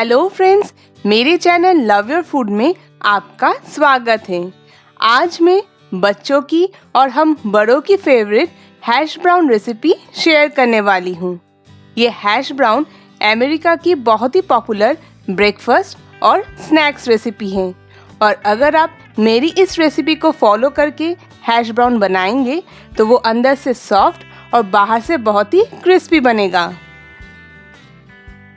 Hello friends, मेरे channel love your food में आपका स्वागत है। आज मैं बच्चों की और हम बड़ों की favourite hash brown recipe share करने वाली हूँ। ये हैश ब्राउन अमेरिका की बहुत ही पॉपुलर ब्रेकफास्ट और स्नैक्स रेसिपी है और अगर आप मेरी इस रेसिपी को फॉलो करके हैश ब्राउन बनाएंगे तो वो अंदर से सॉफ्ट और बाहर से बहुत ही क्रिस्पी बनेगा।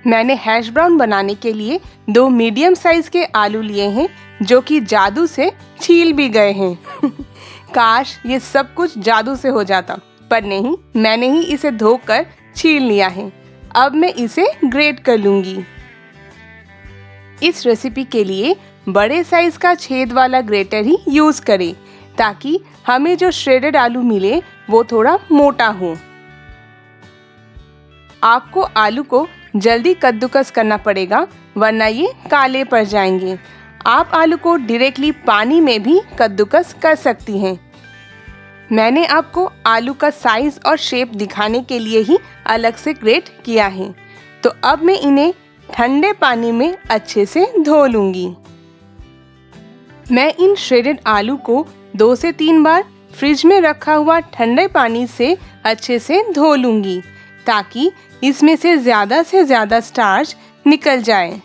मैंने हैश ब्राउन बनाने के लिए 2 मीडियम साइज के आलू लिए हैं जो कि जादू से छील भी गए हैं। काश ये सब कुछ जादू से हो जाता, पर नहीं, मैंने ही इसे धोकर छील लिया है। अब मैं इसे ग्रेट कर लूंगी। इस रेसिपी के लिए बड़े साइज का छेद वाला ग्रेटर ही यूज करें ताकि हमें जो श्रेडेड आलू मिले वो थोड़ा मोटा हो। आपको आलू को जल्दी कद्दूकस करना पड़ेगा वरना ये काले पड़ जाएंगे। आप आलू को डायरेक्टली पानी में भी कद्दूकस कर सकती हैं। मैंने आपको आलू का साइज और शेप दिखाने के लिए ही अलग से ग्रेट किया है। तो अब मैं इन्हें ठंडे पानी में अच्छे से धो लूंगी। मैं इन श्रेडेड आलू को 2 से 3 बार फ्रिज में रखा हुआ ठंडे पानी से अच्छे से धो लूंगी ताकि इसमें से ज़्यादा स्टार्च निकल जाए।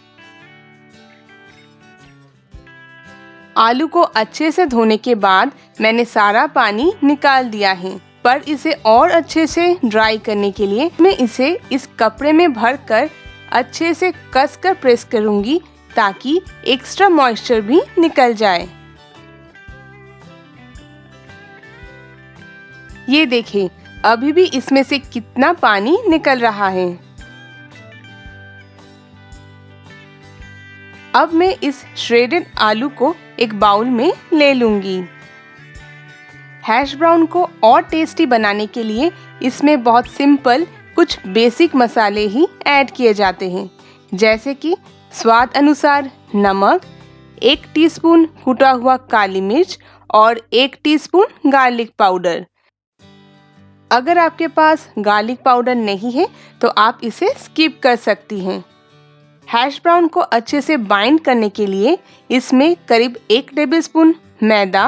आलू को अच्छे से धोने के बाद मैंने सारा पानी निकाल दिया है, पर इसे और अच्छे से ड्राई करने के लिए मैं इसे इस कपड़े में भरकर अच्छे से कसकर प्रेस करूंगी ताकि एक्स्ट्रा मॉइस्चर भी निकल जाए। ये देखें, अभी भी इसमें से कितना पानी निकल रहा है। अब मैं इस श्रेडेड आलू को एक बाउल में ले लूंगी। हैश ब्राउन को और टेस्टी बनाने के लिए इसमें बहुत सिंपल कुछ बेसिक मसाले ही ऐड किए जाते हैं, जैसे कि स्वाद अनुसार नमक, 1 टीस्पून कुटा हुआ काली मिर्च और 1 टीस्पून गार्लिक पाउडर। अगर आपके पास गार्लिक पाउडर नहीं है तो आप इसे स्किप कर सकती हैं। हैश ब्राउन को अच्छे से बाइंड करने के लिए इसमें करीब 1 टेबलस्पून मैदा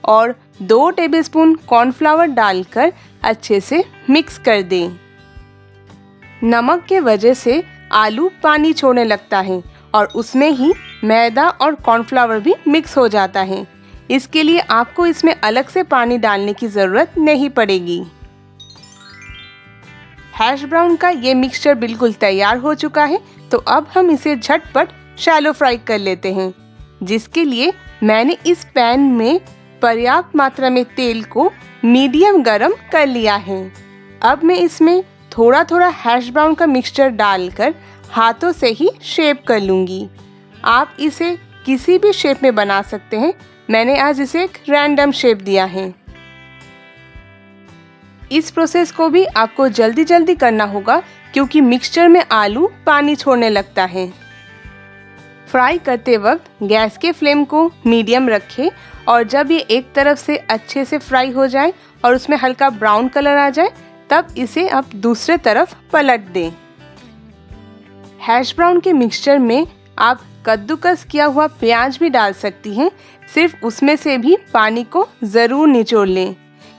और 2 टेबलस्पून कॉर्नफ्लावर डालकर अच्छे से मिक्स कर दें। नमक के वजह से आलू पानी छोड़ने लगता है और उसमें ही मैदा और कॉर्नफ्लावर भी मिक्स हो जाता है। इसके लिए आपको इसमें अलग से पानी डालने की ज़रूरत नहीं पड़ेगी। हैश ब्राउन का ये मिक्सचर बिल्कुल तैयार हो चुका है, तो अब हम इसे झटपट शैलो फ्राई कर लेते हैं, जिसके लिए मैंने इस पैन में पर्याप्त मात्रा में तेल को मीडियम गरम कर लिया है। अब मैं इसमें थोड़ा थोड़ा हैश ब्राउन का मिक्सचर डालकर हाथों से ही शेप कर लूँगी। आप इसे किसी भी शेप में बना सकते हैं, मैंने आज इसे एक रैंडम शेप दिया है। इस प्रोसेस को भी आपको जल्दी करना होगा क्योंकि मिक्सचर में आलू पानी छोड़ने लगता है। फ्राई करते वक्त गैस के फ्लेम को मीडियम रखें और जब ये एक तरफ से अच्छे से फ्राई हो जाए और उसमें हल्का ब्राउन कलर आ जाए तब इसे आप दूसरे तरफ पलट दें। हैश ब्राउन के मिक्सचर में आप कद्दूकस किया हुआ प्याज भी डाल सकती हैं, सिर्फ उसमें से भी पानी को ज़रूर निचोड़ लें।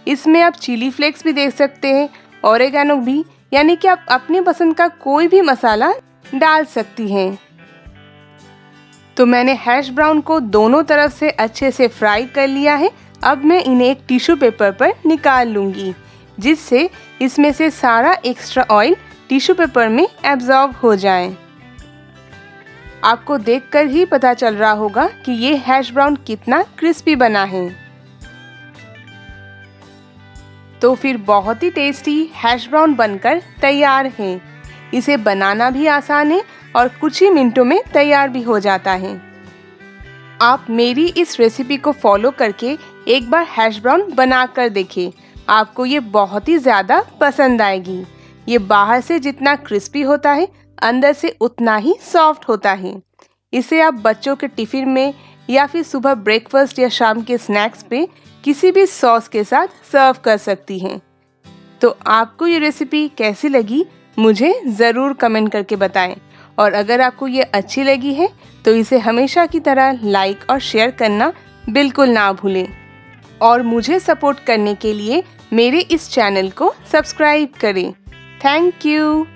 इसमें आप चिली फ्लेक्स भी दे सकते हैं, ओरेगानो भी, यानी कि आप अपनी पसंद का कोई भी मसाला डाल सकती हैं। तो मैंने हैश ब्राउन को दोनों तरफ से अच्छे से फ्राई कर लिया है। अब मैं इन्हें एक टिश्यू पेपर पर निकाल लूँगी, जिससे इसमें से सारा एक्स्ट्रा ऑयल टिश्यू पेपर में एब्जॉर्ब हो जाए। आपको देखकर ही पता चल रहा होगा कि ये हैश ब्राउन कितना क्रिस्पी बना है। तो फिर बहुत ही टेस्टी हैश ब्राउन बनकर तैयार है। इसे बनाना भी आसान है और कुछ ही मिनटों में तैयार भी हो जाता है। आप मेरी इस रेसिपी को फॉलो करके एक बार हैश ब्राउन बना कर देखें, आपको ये बहुत ही ज़्यादा पसंद आएगी। ये बाहर से जितना क्रिस्पी होता है अंदर से उतना ही सॉफ्ट होता है। इसे आप बच्चों के टिफ़िन में या फिर सुबह ब्रेकफास्ट या शाम के स्नैक्स पे किसी भी सॉस के साथ सर्व कर सकती हैं। तो आपको ये रेसिपी कैसी लगी मुझे ज़रूर कमेंट करके बताएं। और अगर आपको ये अच्छी लगी है तो इसे हमेशा की तरह लाइक और शेयर करना बिल्कुल ना भूलें। और मुझे सपोर्ट करने के लिए मेरे इस चैनल को सब्सक्राइब करें। Thank you.